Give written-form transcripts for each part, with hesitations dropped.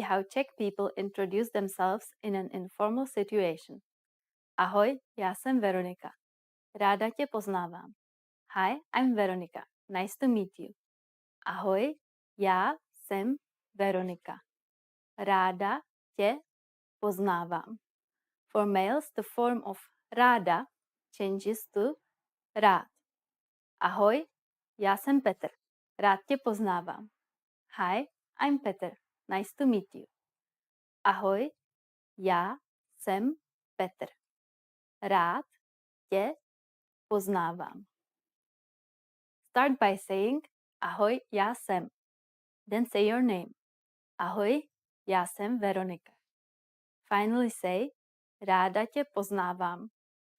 how Czech people introduce themselves in an informal situation. Ahoj, já jsem Veronika. Ráda tě poznávám. Hi, I'm Veronika. Nice to meet you. Ahoj, já jsem Veronika. Ráda tě poznávám. For males, the form of ráda changes to rád. Ahoj, já jsem Petr. Rád tě poznávám. Hi, I'm Petr. Nice to meet you. Ahoj, já jsem Petr. Rád tě poznávám. Start by saying Ahoj, já jsem. Then say your name. Ahoj, já jsem Veronika. Finally say Ráda tě poznávám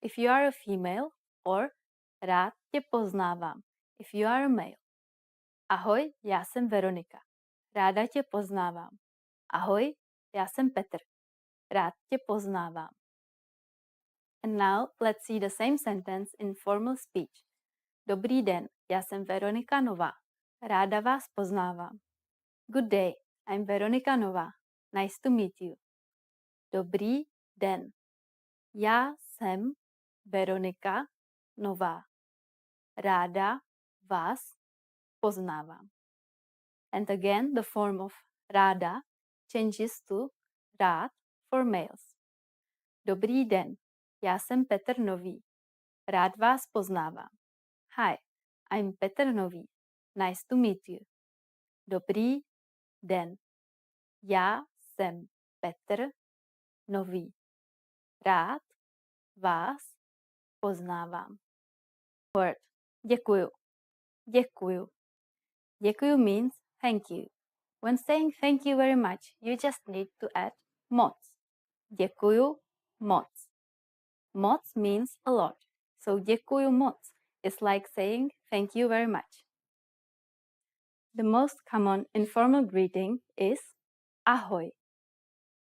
if you are a female or Rád tě poznávám if you are a male. Ahoj, já jsem Veronika. Ráda tě poznávám. Ahoj, já jsem Petr. Rád tě poznávám. And now let's see the same sentence in formal speech. Dobrý den, já jsem Veronika Nová. Ráda vás poznávám. Good day, I'm Veronika Nová. Nice to meet you. Dobrý den, já jsem Veronika Nová. Ráda vás poznávám. And again, the form of ráda changes to rád for males. Dobrý den, já jsem Petr Nový. Rád vás poznávám. Hi, I'm Petr Nový. Nice to meet you. Dobrý den, já jsem Petr Nový. Rád vás poznávám. Word. Děkuju. Děkuju. Děkuju means thank you. When saying thank you very much, you just need to add moc. Děkuju moc. Moc means a lot. So děkuju moc is like saying thank you very much. The most common informal greeting is ahoj.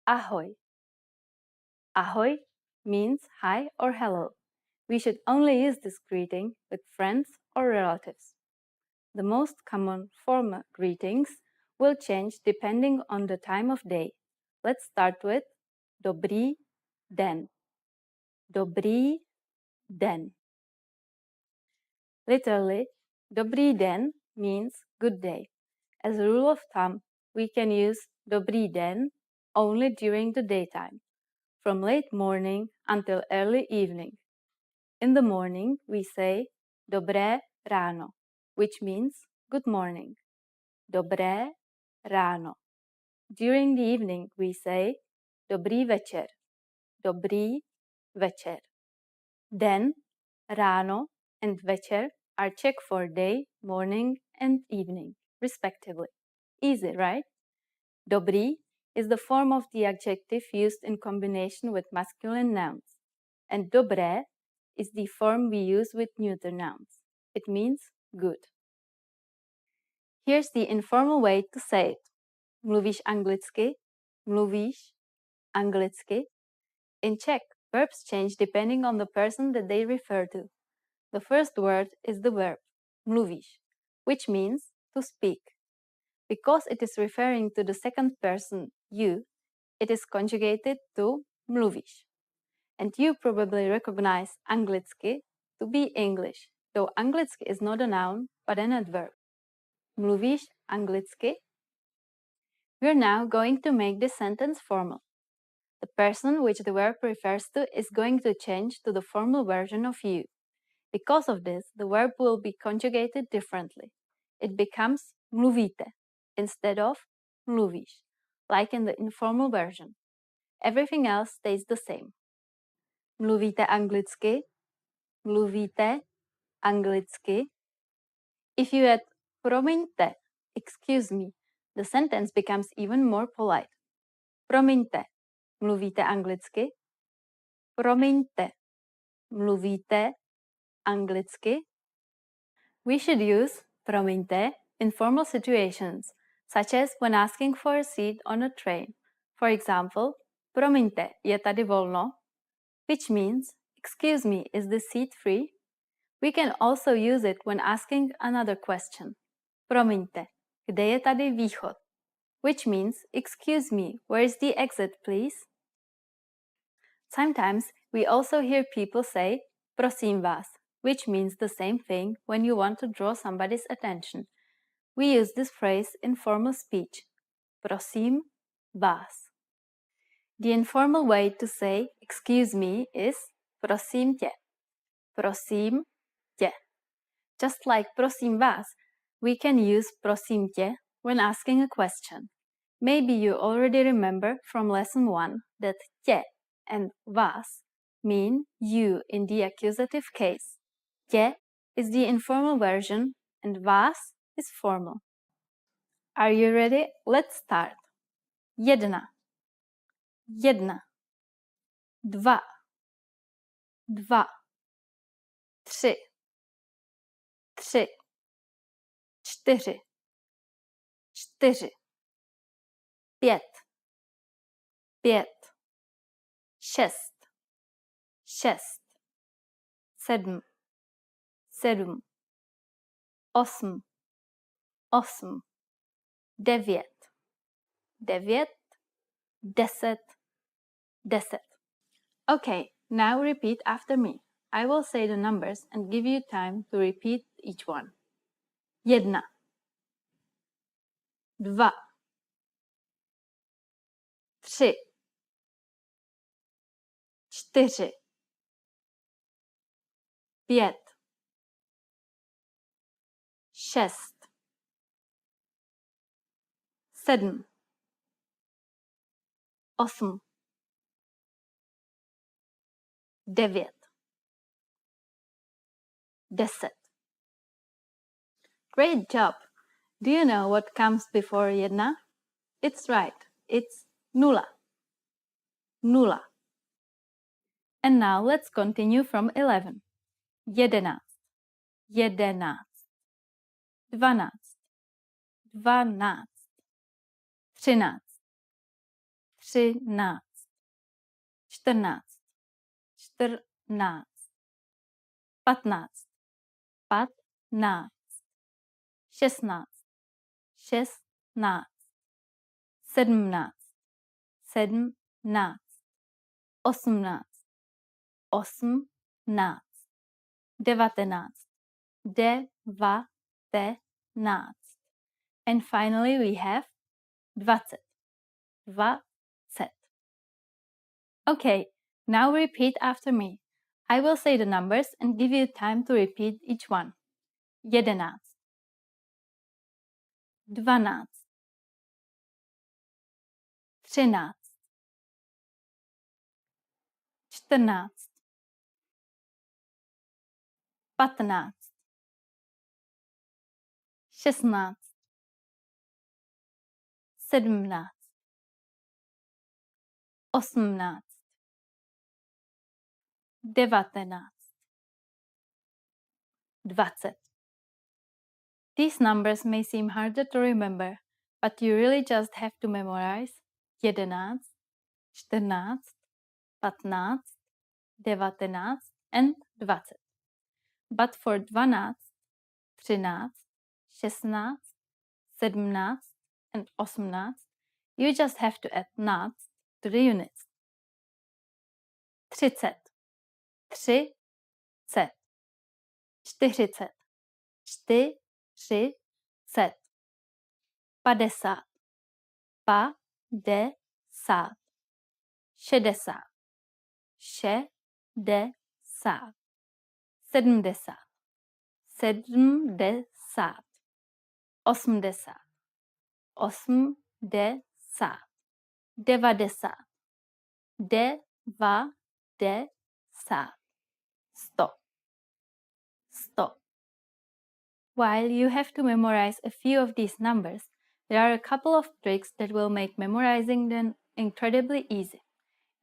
Ahoj. Ahoj means hi or hello. We should only use this greeting with friends or relatives. The most common formal greetings will change depending on the time of day. Let's start with dobrý den. Dobrý den. Literally, dobrý den means good day. As a rule of thumb, we can use dobrý den only during the daytime, from late morning until early evening. In the morning, we say dobré ráno, which means good morning. Dobré ráno. During the evening, we say dobrý večer. Dobrý večer. Den, ráno, and večer are Czech for day, morning, and evening, respectively. Easy, right? Dobrý is the form of the adjective used in combination with masculine nouns, and dobré is the form we use with neuter nouns. It means good. Here's the informal way to say it. Mluvíš anglicky? Mluvíš anglicky? In Czech, verbs change depending on the person that they refer to. The first word is the verb mluvíš, which means to speak. Because it is referring to the second person, you, it is conjugated to mluvíš. And you probably recognize anglicky to be English, though anglicky is not a noun but an adverb. Mluvíš anglicky? We're now going to make this sentence formal. The person which the verb refers to is going to change to the formal version of you. Because of this, the verb will be conjugated differently. It becomes mluvíte instead of mluvíš, like in the informal version. Everything else stays the same. Mluvíte anglicky? Mluvíte anglicky? If you add promiňte, excuse me, the sentence becomes even more polite. Promiňte, mluvíte anglicky? Promiňte, mluvíte anglicky? We should use promiňte in formal situations, such as when asking for a seat on a train. For example, promiňte, je tady volno? Which means, excuse me, is this seat free? We can also use it when asking another question. Promiňte, kde je tady východ? which means, excuse me, where's the exit, please? Sometimes we also hear people say, prosím vás, which means the same thing when you want to draw somebody's attention. We use this phrase in formal speech. Prosím vás. The informal way to say excuse me is prosím tě. Prosím tě. Just like prosím vás, we can use prosím tě when asking a question. Maybe you already remember from lesson 1 that tě and vás mean you in the accusative case. Tě is the informal version and vás is formal. Are you ready? Let's start. 1. 1. 2. 2. 3. 3. 4. 4. 5. 5. 6. 6. 7. 7. 8. 8. 9. 9. 10. 10. Okay, now repeat after me. I will say the numbers and give you time to repeat each one. 1. 2. 3. 4. 5. 6. 7. 8. 9. 10. Great job! Do you know what comes before 1? It's right, it's nula. Nula. And now let's continue from 11. 11. 11. 12. 12. 13. 13. 14. 14. 15. 15. 16. 16. 17. 17. 18. 18. 19. 19. And finally we have 20. 20. Okay, now repeat after me. I will say the numbers and give you time to repeat each one. 11. 12. 13. 14. 15. 16. 17. 18. 19. 20. These numbers may seem harder to remember, but you really just have to memorize 11, 14, 15, 19 and 20. But for 12, 13, 16, 17 and 18, you just have to add knots to the units. 30, 30, 40, 40, 50, 50, 60, 60, 70, 70, 80, 80, 90, 90, 100, 100. While you have to memorize a few of these numbers, there are a couple of tricks that will make memorizing them incredibly easy.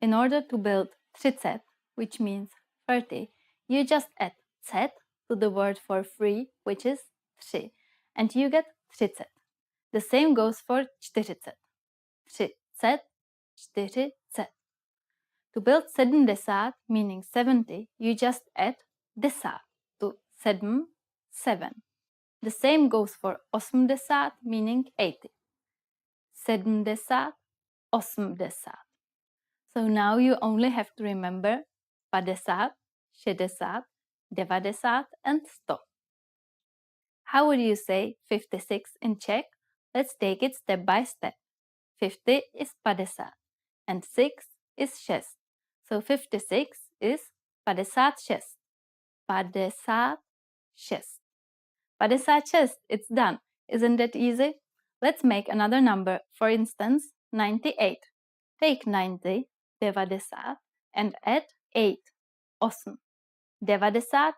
In order to build 30, which means 30, you just add z to the word for 3, which is 3, and you get 30. The same goes for 40. 30, 40. To build 70, meaning 70, you just add 10 to 7, 7. The same goes for 80, meaning 80. 70, 80. So now you only have to remember 50, 60, 90 and 100. How would you say 56 in Czech? Let's take it step by step. 50 is 50 and 6 is 6. So 56 is 56. 56. 56, it's done. Isn't that easy? Let's make another number. For instance, 98. Take 90, 90 and add 8. 8. 98.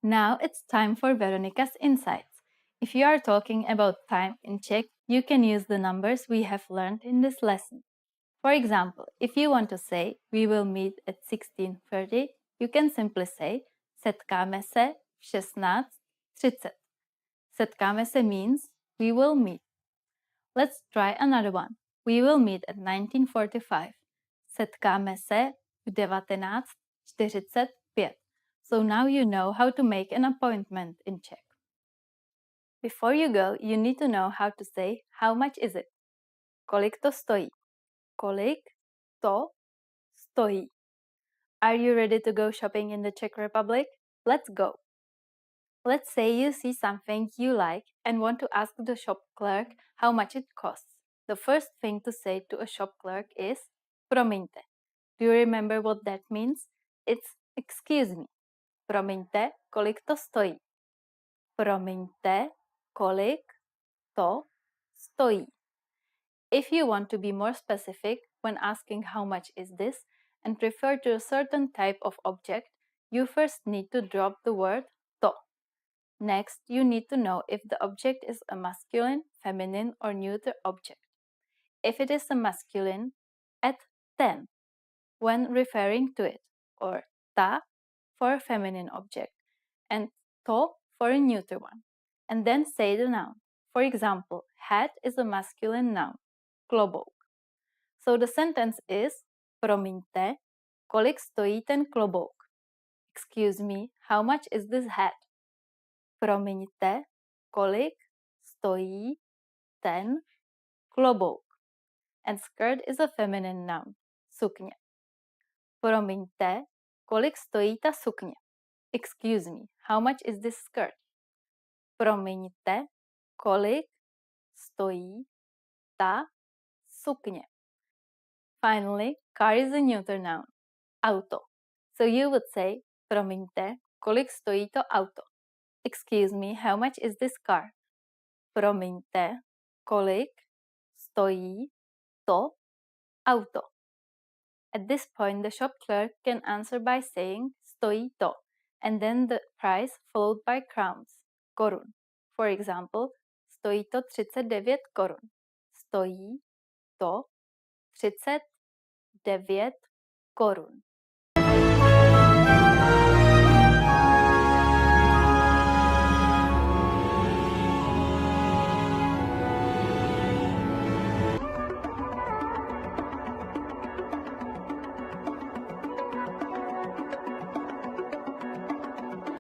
Now it's time for Veronica's insights. If you are talking about time in Czech, you can use the numbers we have learned in this lesson. For example, if you want to say we will meet at 16:30, you can simply say setkáme se v 16:30. Setkáme se means we will meet. Let's try another one. We will meet at 19:45. Setkáme se v 19:45. So now you know how to make an appointment in Czech. Before you go, you need to know how to say how much is it. Kolik to stojí? Kolik to stojí? Are you ready to go shopping in the Czech Republic? Let's go. Let's say you see something you like and want to ask the shop clerk how much it costs. The first thing to say to a shop clerk is promiňte. Do you remember what that means? It's excuse me. Promiňte, kolik to stojí. Promiňte, kolik to stojí. If you want to be more specific when asking how much is this and refer to a certain type of object, you first need to drop the word to. Next, you need to know if the object is a masculine, feminine, or neuter object. If it is a masculine, add ten when referring to it, or ta for a feminine object, and to for a neuter one. And then say the noun. For example, hat is a masculine noun, klobouk. So the sentence is, promiňte, kolik stojí ten klobouk? Excuse me, how much is this hat? Promiňte, kolik stojí ten klobouk? And skirt is a feminine noun, sukně. Promiňte, kolik stojí ta sukně? Excuse me, how much is this skirt? Promiňte, kolik stojí ta sukně? Finally, car is a neuter noun, auto. So you would say, promiňte, kolik stojí to auto? Excuse me, how much is this car? Promiňte, kolik stojí to auto? At this point, the shop clerk can answer by saying stojí to, and then the price followed by crowns, korun. For example, stojí to 39 korun. Stojí to 39 korun.